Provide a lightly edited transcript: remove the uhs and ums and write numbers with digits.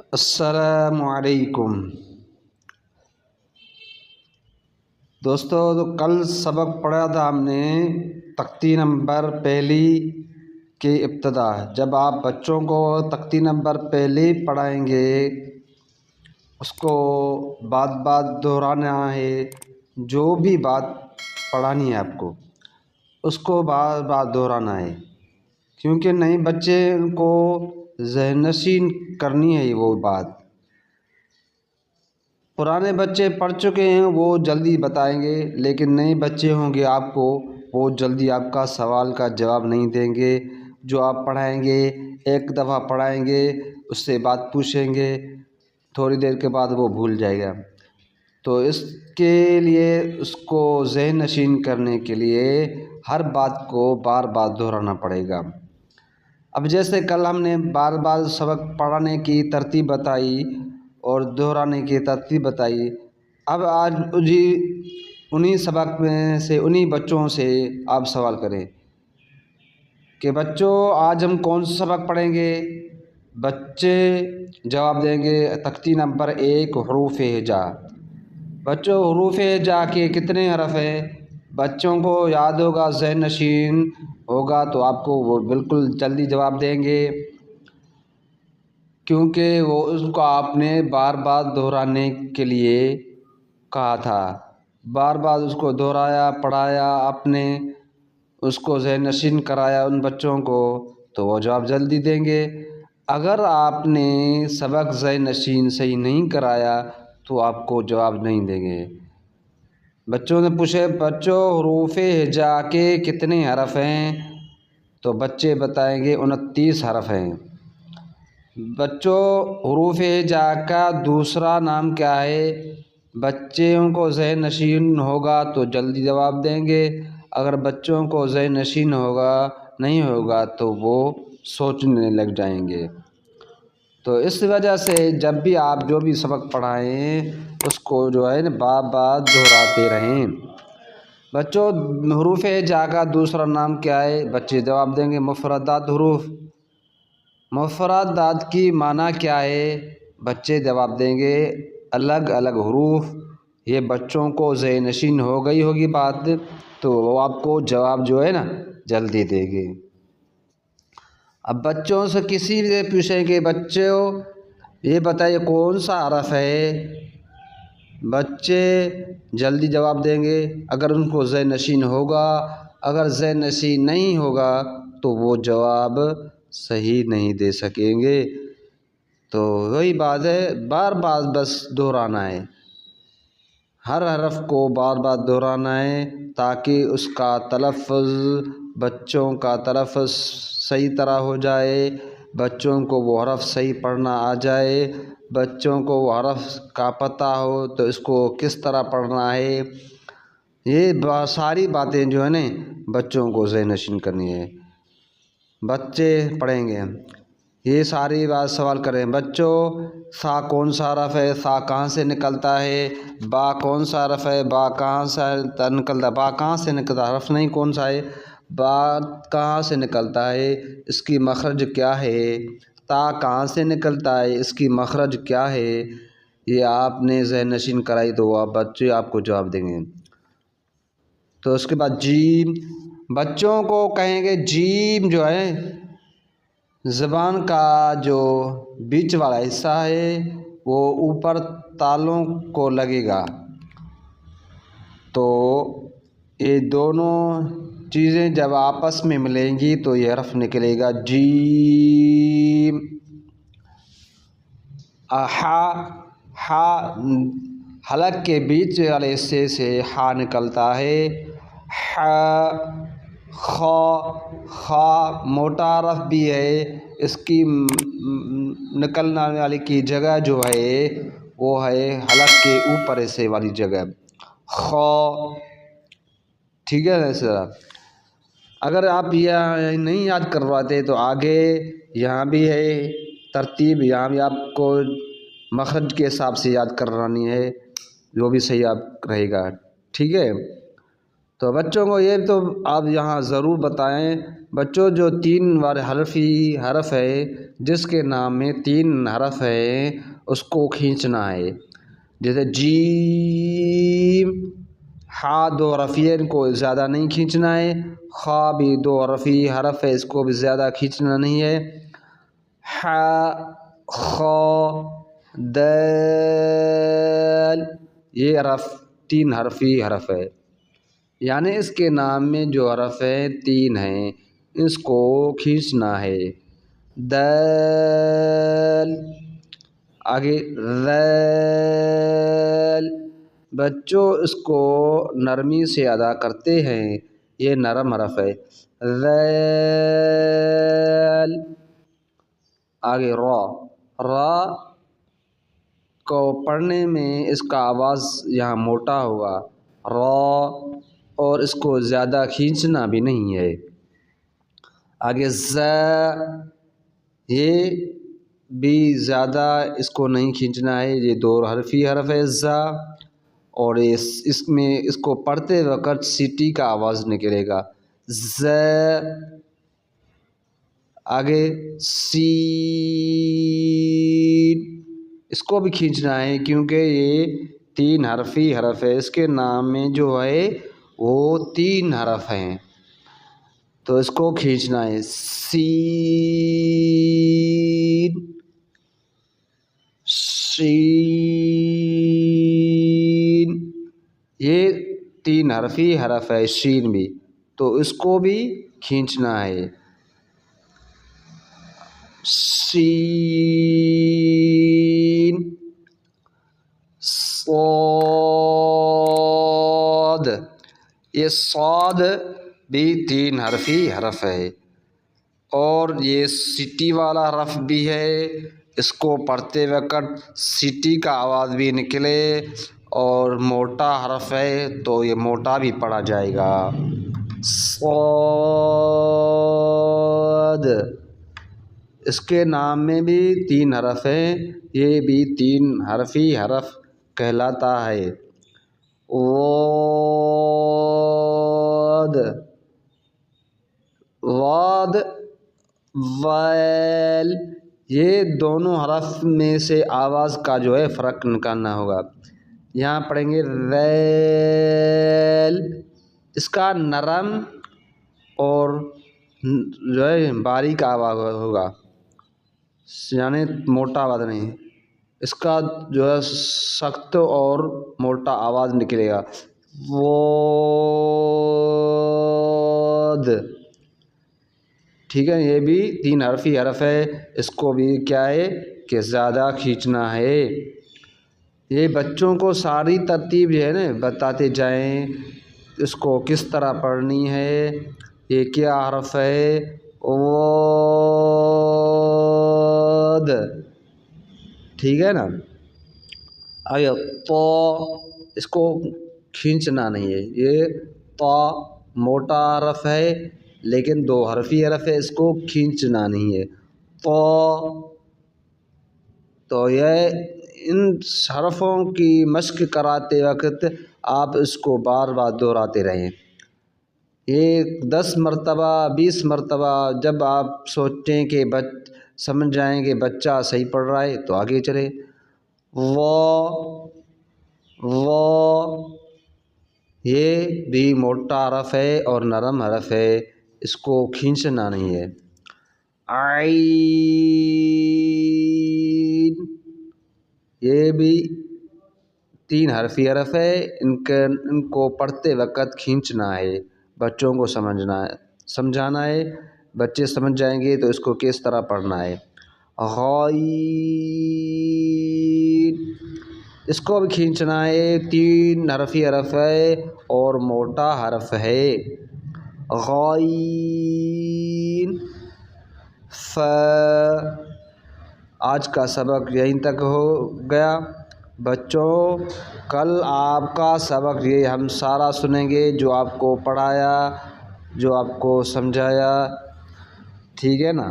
السلام علیکم دوستو، تو کل سبق پڑھا تھا ہم نے تختی نمبر پہلی کی ابتدا۔ جب آپ بچوں کو تختی نمبر پہلی پڑھائیں گے اس کو بات بات دہرانا ہے، جو بھی بات پڑھانی ہے آپ کو اس کو بار بار دہرانا ہے، کیونکہ نئے بچے ان کو ذہن نشین کرنی ہے وہ بات۔ پرانے بچے پڑھ چکے ہیں وہ جلدی بتائیں گے، لیکن نئے بچے ہوں گے آپ کو، وہ جلدی آپ کا سوال کا جواب نہیں دیں گے۔ جو آپ پڑھائیں گے ایک دفعہ پڑھائیں گے، اس سے بات پوچھیں گے، تھوڑی دیر کے بعد وہ بھول جائے گا۔ تو اس کے لیے اس کو ذہن نشین کرنے کے لیے ہر بات کو بار بار دہرانا پڑے گا۔ اب جیسے کل ہم نے بار بار سبق پڑھانے کی ترتیب بتائی اور دہرانے کی ترتیب بتائی، اب آج انہی سبق میں سے انہی بچوں سے آپ سوال کریں کہ بچوں آج ہم کون سا سبق پڑھیں گے۔ بچے جواب دیں گے تختی نمبر 1 حروف ہجا۔ بچوں حروف ہجا کے کتنے حرف ہیں؟ بچوں کو یاد ہوگا، ذہن نشین ہوگا تو آپ کو وہ بالکل جلدی جواب دیں گے، کیونکہ وہ اس کو آپ نے بار بار دہرانے کے لیے کہا تھا۔ بار بار اس کو دہرایا، پڑھایا آپ نے، اس کو ذہن نشین کرایا ان بچوں کو، تو وہ جواب جلدی دیں گے۔ اگر آپ نے سبق ذہن نشین صحیح نہیں کرایا تو آپ کو جواب نہیں دیں گے۔ بچوں نے پوچھے بچوں حروف ہجا کے کتنے حرف ہیں؟ تو بچے بتائیں گے 29 حرف ہیں۔ بچوں حروف ہجا کا دوسرا نام کیا ہے؟ بچوں کو ذہن نشین ہوگا تو جلدی جواب دیں گے، اگر بچوں کو ذہن نشین نہیں ہوگا تو وہ سوچنے لگ جائیں گے۔ تو اس وجہ سے جب بھی آپ جو بھی سبق پڑھائیں اس کو جو ہے نا بار بار دہراتے رہیں۔ بچوں حروف ہجا کا دوسرا نام کیا ہے؟ بچے جواب دیں گے مفردات حروف۔ مفردات کی معنی کیا ہے؟ بچے جواب دیں گے الگ الگ حروف۔ یہ بچوں کو ذہن نشین ہو گئی ہوگی بات، تو وہ آپ کو جواب جو ہے نا جلدی دے گے۔ اب بچوں سے کسی سے پوچھیں کہ بچوں یہ بتائیے کون سا حرف ہے، بچے جلدی جواب دیں گے اگر ان کو ذہن نشین ہوگا۔ اگر ذہن نشین نہیں ہوگا تو وہ جواب صحیح نہیں دے سکیں گے۔ تو وہی بات ہے، بار بار بس دہرانا ہے، ہر حرف کو بار بار دہرانا ہے تاکہ اس کا تلفظ، بچوں کا تلفظ صحیح طرح ہو جائے، بچوں کو وہ حرف صحیح پڑھنا آ جائے، بچوں کو وہ حرف کا پتہ ہو تو اس کو کس طرح پڑھنا ہے۔ یہ ساری باتیں جو ہیں نا بچوں کو ذہن نشین کرنی ہے۔ بچے پڑھیں گے، یہ ساری بات سوال کریں بچوں سا کون سا حرف ہے؟ سا کہاں سے نکلتا ہے؟ با کون سا حرف ہے؟ با کہاں سے نکلتا ہے؟ با کہاں سے نکلتا ہے؟ حرف نہیں کون سا ہے؟ با کہاں سے نکلتا ہے؟ اس کی مخرج کیا ہے؟ تا کہاں سے نکلتا ہے؟ اس کی مخرج کیا ہے؟ یہ آپ نے ذہن نشین کرائی تو وہ بچے آپ کو جواب دیں گے۔ تو اس کے بعد جیم، بچوں کو کہیں گے جیم جو ہے زبان کا جو بیچ والا حصہ ہے وہ اوپر تالوں کو لگے گا، تو یہ دونوں چیزیں جب آپس میں ملیں گی تو یہ حرف نکلے گا جیم۔ ہا، ہا حلق کے بیچ والے حصے سے ہا نکلتا ہے۔ ہا، خا، خا موٹا حرف بھی ہے، اس کی نکلنے والی کی جگہ جو ہے وہ ہے حلق کے اوپر حصے والی جگہ، خا، ٹھیک ہے نا سر۔ اگر آپ یہ نہیں یاد کرواتے تو آگے یہاں بھی ہے ترتیب، یہاں بھی آپ کو مخرج کے حساب سے یاد کرانی ہے، جو بھی صحیح آپ رہے گا، ٹھیک ہے۔ تو بچوں کو یہ تو آپ یہاں ضرور بتائیں بچوں، جو 3 والے حرفی حرف ہے جس کے نام میں 3 حرف ہے اس کو کھینچنا ہے. جیسے جیم، ہا 2 حرفی ہے، ان کو زیادہ نہیں کھینچنا ہے. خا بھی 2 حرفی حرف ہے، اس کو بھی زیادہ کھینچنا نہیں ہے. ہا، خا، دال، یہ حرف 3 حرفی حرف ہے، یعنی اس کے نام میں جو حرف ہے 3 ہیں اس کو کھینچنا ہے. دال. آگے ذال. بچوں اس کو نرمی سے ادا کرتے ہیں، یہ نرم حرف ہے. ذال. آگے را. را کو پڑھنے میں اس کا آواز یہاں موٹا ہوگا، را، اور اس کو زیادہ کھینچنا بھی نہیں ہے. آگے زا، یہ بھی زیادہ اس کو نہیں کھینچنا ہے، یہ 2 حرفی حرف ہے زا، اور اس میں اس کو پڑھتے وقت سیٹی کا آواز نکلے گا. زا. آگے سین، اس کو بھی کھینچنا ہے کیونکہ یہ 3 حرفی حرف ہے، اس کے نام میں جو ہے وہ 3 حرف ہیں تو اس کو کھینچنا ہے. سین. شین، یہ 3 حرفی حرف ہے شین بھی، تو اس کو بھی کھینچنا ہے. شین. صاد، یہ صاد بھی 3 حرفی حرف ہے، اور یہ سیٹی والا حرف بھی ہے، اس کو پڑھتے وقت سیٹی کا آواز بھی نکلے، اور موٹا حرف ہے تو یہ موٹا بھی پڑھا جائے گا. صاد. اس کے نام میں بھی 3 حرف ہیں، یہ بھی 3 حرفی حرف کہلاتا ہے. واد. واد، ویل، یہ دونوں حرف میں سے آواز کا جو ہے فرق نکالنا ہوگا. یہاں پڑھیں گے ریل، اس کا نرم اور جو ہے باریک آواز ہوگا، یعنی موٹا آواز نہیں، اس کا جو ہے سخت اور موٹا آواز نکلے گا. واد. ٹھیک ہے، یہ بھی 3 حرفی حرف ہے، اس کو بھی کیا ہے کہ زیادہ کھینچنا ہے. یہ بچوں کو ساری ترتیب جو ہے نا بتاتے جائیں، اس کو کس طرح پڑھنی ہے، یہ کیا حرف ہے. واد. ٹھیک ہے نا. آگے تو، اس کو کھینچنا نہیں ہے، یہ تو موٹا حرف ہے لیکن 2 حرفی حرف ہے، اس کو کھینچنا نہیں ہے. تو یہ ان حرفوں کی مشق کراتے وقت آپ اس کو بار بار دہراتے رہیں. یہ 10 مرتبہ 20 مرتبہ جب آپ سوچیں کہ سمجھ جائیں کہ بچہ صحیح پڑھ رہا ہے تو آگے چلے. یہ بھی موٹا حرف ہے اور نرم حرف ہے، اس کو کھینچنا نہیں ہے. عین، یہ بھی 3 حرفی حرف ہے، ان کو پڑھتے وقت کھینچنا ہے، بچوں کو سمجھانا ہے، بچے سمجھ جائیں گے تو اس کو کس طرح پڑھنا ہے. غین، اس کو بھی کھینچنا ہے، 3 حرفی حرف ہے اور موٹا حرف ہے. غین. ف. آج کا سبق یہیں تک ہو گیا بچوں، کل آپ کا سبق یہ ہم سارا سنیں گے جو آپ کو پڑھایا، جو آپ کو سمجھایا. ٹھیک ہے نا.